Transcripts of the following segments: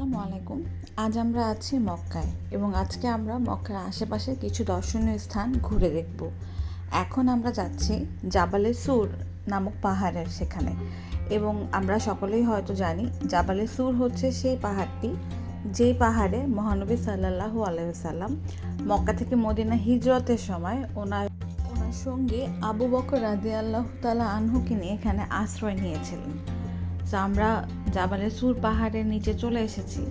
আসসালামু আলাইকুম। আজ আমরা আছি মক্কায় এবং আজকে আমরা মক্কার আশেপাশে কিছু দর্শনীয় স্থান ঘুরে দেখব। এখন আমরা যাচ্ছি জাবালে সুর নামক পাহাড়ের সেখানে, এবং আমরা সকলেই হয়তো জানি জাবালে সুর হচ্ছে সেই পাহাড়টি যেই পাহাড়ে মহানবী সাল্লাল্লাহু আলাইহি ওয়াসাল্লাম মক্কা থেকে মদিনা হিজরতের সময় ওনার সঙ্গে আবু বকর রাদিয়াল্লাহু তাআলা আনহুকে নিয়ে এখানে আশ্রয় নিয়েছিলেন। তো আমরা জাবালে সুর পাহাড়ের নিচে চলে এসেছি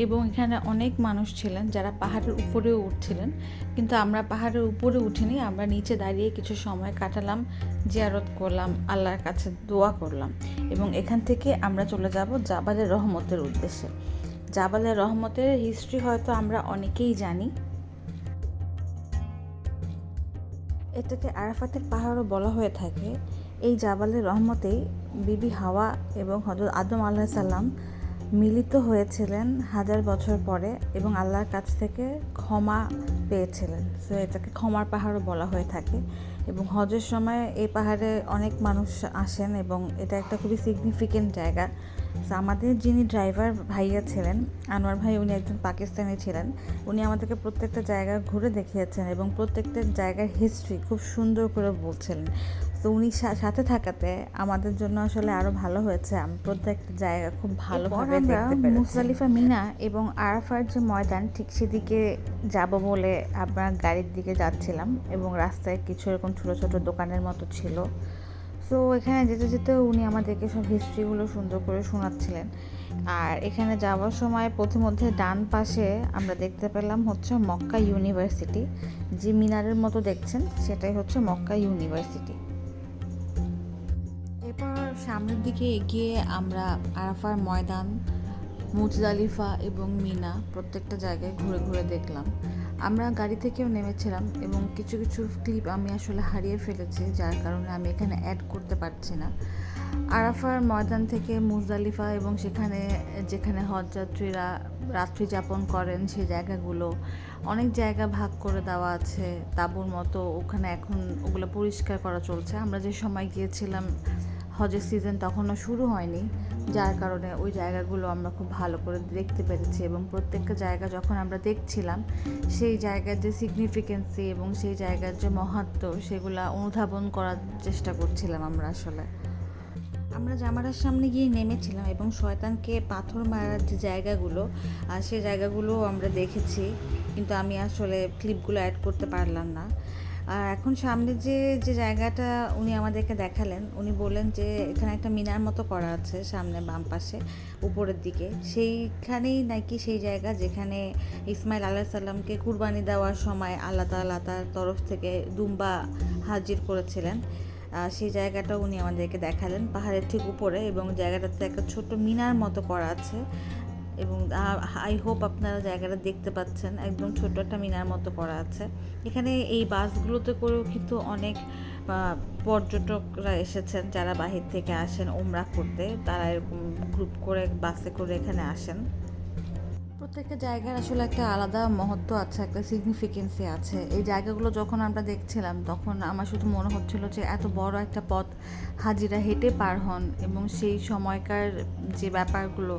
এবং এখানে অনেক মানুষ ছিলেন যারা পাহাড়ের উপরেও উঠছিলেন, কিন্তু আমরা পাহাড়ের উপরে উঠিনি। আমরা নিচে দাঁড়িয়ে কিছু সময় কাটালাম, জিয়ারত করলাম, আল্লাহর কাছে দোয়া করলাম এবং এখান থেকে আমরা চলে যাব জাবালে রহমতের উদ্দেশ্যে। জাবালে রহমতের হিস্ট্রি হয়তো আমরা অনেকেই জানি। এটাকে আরাফাতের পাহাড়ও বলা হয়ে থাকে। এই জাবালে রহমতেই বিবি হাওয়া এবং হযরত আদম আলাইহিস সালাম মিলিত হয়েছিলেন 1000 বছর পরে এবং আল্লাহর কাছ থেকে ক্ষমা পেয়েছিলেন। সো এটাকে ক্ষমার পাহাড়ও বলা হয়ে থাকে এবং হজের সময় এই পাহাড়ে অনেক মানুষ আসেন এবং এটা একটা খুবই সিগনিফিকেন্ট জায়গা। সো আমাদের যিনি ড্রাইভার ভাইয়া ছিলেন আনোয়ার ভাই, উনি একজন পাকিস্তানি ছিলেন। উনি আমাদেরকে প্রত্যেকটা জায়গা ঘুরে দেখিয়েছেন এবং প্রত্যেকটা জায়গার হিস্ট্রি খুব সুন্দর করে বলছিলেন। তো উনি সাথে থাকাতে আমাদের জন্য আসলে আরও ভালো হয়েছে। আমি প্রত্যেকটা জায়গা খুব ভালোভাবে দেখতে পেরেছি। মুজদালিফা, মিনা এবং আরাফার যে ময়দান ঠিক সেদিকে যাব বলে আমরা গাড়ির দিকে যাচ্ছিলাম এবং রাস্তায় কিছু এরকম ছোটো ছোটো দোকানের মতো ছিল। সো এখানে যেতে যেতে উনি আমাদেরকে সব হিস্ট্রিগুলো সুন্দর করে শোনাচ্ছিলেন। আর এখানে যাওয়ার সময় পথিমধ্যে ডান পাশে আমরা দেখতে পেলাম হচ্ছে মক্কা ইউনিভার্সিটি। যে মিনারের মতো দেখছেন সেটাই হচ্ছে মক্কা ইউনিভার্সিটি। এরপর সামনের দিকে এগিয়ে আমরা আরাফার ময়দান, মুজদালিফা এবং মিনা প্রত্যেকটা জায়গায় ঘুরে ঘুরে দেখলাম। আমরা গাড়ি থেকেও নেমেছিলাম এবং কিছু কিছু ক্লিপ আমি আসলে হারিয়ে ফেলেছি, যার কারণে আমি এখানে অ্যাড করতে পারছি না। আরাফার ময়দান থেকে মুজদালিফা এবং সেখানে যেখানে হজযাত্রীরা রাত্রি যাপন করেন সেই জায়গাগুলো, অনেক জায়গা ভাগ করে দেওয়া আছে তাঁবুর মতো। ওখানে এখন ওগুলো পরিষ্কার করা চলছে। আমরা যে সময় গিয়েছিলাম হজের সিজন তখনও শুরু হয়নি, যার কারণে ওই জায়গাগুলো আমরা খুব ভালো করে দেখতে পেরেছি এবং প্রত্যেকটা জায়গা যখন আমরা দেখছিলাম সেই জায়গার যে সিগনিফিকেন্সি এবং সেই জায়গার যে মাহাত্ম্য সেগুলো অনুধাবন করার চেষ্টা করছিলাম। আমরা জামারার সামনে গিয়ে নেমেছিলাম এবং শয়তানকে পাথর মারার যে জায়গাগুলো সেই জায়গাগুলো আমরা দেখেছি, কিন্তু আমি আসলে ক্লিপগুলো অ্যাড করতে পারলাম না। আর এখন সামনে যে যে জায়গাটা উনি আমাদেরকে দেখালেন, উনি বললেন যে এখানে একটা মিনার মতো করা আছে সামনে বাম পাশে উপরের দিকে। সেইখানেই নাকি সেই জায়গা যেখানে ইসমাইল আলাইহিস সালামকে কুরবানি দেওয়ার সময় আল্লাহ তাআলা তার তরফ থেকে দুম্বা হাজির করেছিলেন। সেই জায়গাটা উনি আমাদেরকে দেখালেন পাহাড়ের ঠিক উপরে, এবং জায়গাটাতে একটা ছোট্ট মিনার মতো করা আছে এবং আই হোপ আপনারা জায়গাটা দেখতে পাচ্ছেন। একদম ছোট্ট একটা মিনার মতো করা আছে। এখানে এই বাসগুলোতে করেও কিন্তু অনেক পর্যটকরা এসেছেন যারা বাহির থেকে আসেন ওমরা করতে। তারা এরকম গ্রুপ করে বাসে করে এখানে আসেন। প্রত্যেকটা জায়গার আসলে একটা আলাদা মহত্ব আছে, একটা সিগনিফিকেন্সি আছে। এই জায়গাগুলো যখন আমরা দেখছিলাম তখন আমার শুধু মনে হচ্ছিল যে এত বড় একটা পথ হাজিরা হেঁটে পার হন এবং সেই সময়কার যে ব্যাপারগুলো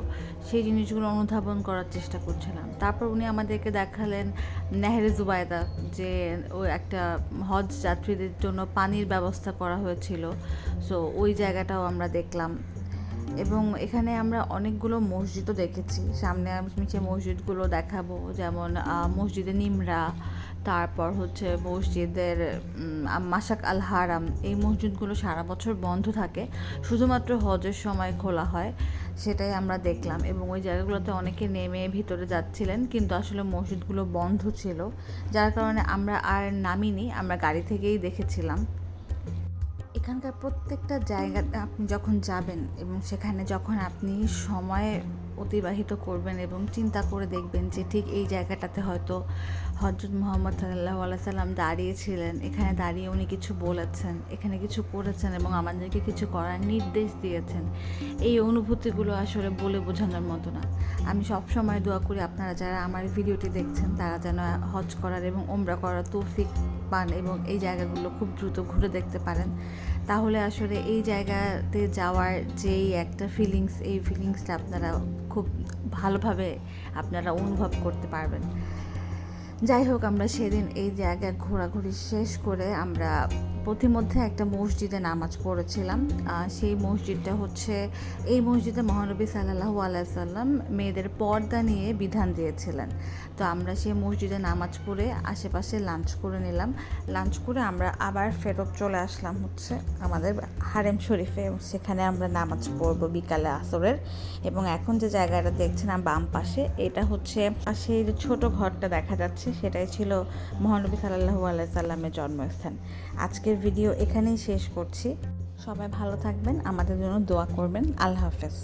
সেই জিনিসগুলো অনুধাবন করার চেষ্টা করছিলাম। তারপর উনি আমাদেরকে দেখালেন নেহরে জুবাইদা, যে ওই একটা হজ যাত্রীদের জন্য পানির ব্যবস্থা করা হয়েছিল। সো ওই জায়গাটাও আমরা দেখলাম এবং এখানে আমরা অনেকগুলো মসজিদও দেখেছি। সামনে আমি যে মসজিদগুলো দেখাবো, যেমন মসজিদে নিমরা, তারপর হচ্ছে মসজিদের মাশাক আল হারাম। এই মসজিদগুলো সারা বছর বন্ধ থাকে, শুধুমাত্র হজের সময় খোলা হয়। সেটাই আমরা দেখলাম এবং ওই জায়গাগুলোতে অনেকে নেমে ভিতরে যাচ্ছিলেন, কিন্তু আসলে মসজিদগুলো বন্ধ ছিল, যার কারণে আমরা আর নামিনি, আমরা গাড়ি থেকেই দেখেছিলাম। এখানকার প্রত্যেকটা জায়গাতে আপনি যখন যাবেন এবং সেখানে যখন আপনি সময় অতিবাহিত করবেন এবং চিন্তা করে দেখবেন যে ঠিক এই জায়গাটাতে হয়তো হযরত মুহাম্মদ সাল্লাল্লাহু আলাইহি সাল্লাম দাঁড়িয়েছিলেন, এখানে দাঁড়িয়ে উনি কিছু বলেছেন, এখানে কিছু করেছেন এবং আমাদেরকে কিছু করার নির্দেশ দিয়েছেন, এই অনুভূতিগুলো আসলে বলে বোঝানোর মতো না। আমি সব সময় দোয়া করি আপনারা যারা আমার ভিডিওটি দেখছেন তারা যেন হজ করার এবং ওমরা করার তৌফিক পান এবং এই জায়গাগুলো খুব দ্রুত ঘুরে দেখতে পারেন। তাহলে আসলে এই জায়গাতে যাওয়ার যেই একটা ফিলিংস, এই ফিলিংসটা আপনারা খুব ভালোভাবে আপনারা অনুভব করতে পারবেন। যাই হোক, আমরা সেদিন এই জায়গায় ঘোরাঘুরি শেষ করে আমরা পথিমধ্যে একটা মসজিদে নামাজ পড়েছিলাম। সেই মসজিদটা হচ্ছে, এই মসজিদে মহানবী সাল্লাল্লাহু আলাইহি সাল্লাম মেয়েদের পর্দা নিয়ে বিধান দিয়েছিলেন। তো আমরা সেই মসজিদে নামাজ পড়ে আশেপাশে লাঞ্চ করে নিলাম। লাঞ্চ করে আমরা আবার ফেরত চলে আসলাম হচ্ছে আমাদের হারেম শরীফে। সেখানে আমরা নামাজ পড়বো বিকালে আসরের। এবং এখন যে জায়গাটা দেখছেন বাম পাশে, এটা হচ্ছে সেই যে ছোট ঘরটা দেখা যাচ্ছে, সেটাই ছিল মহানবী সাল্লাল্লাহু আলাইহি সাল্লামের জন্মস্থান। আজকের ভিডিও এখানেই শেষ করছি। সবাই ভালো থাকবেন, আমাদের জন্য দোয়া করবেন। আল্লাহ হাফেজ।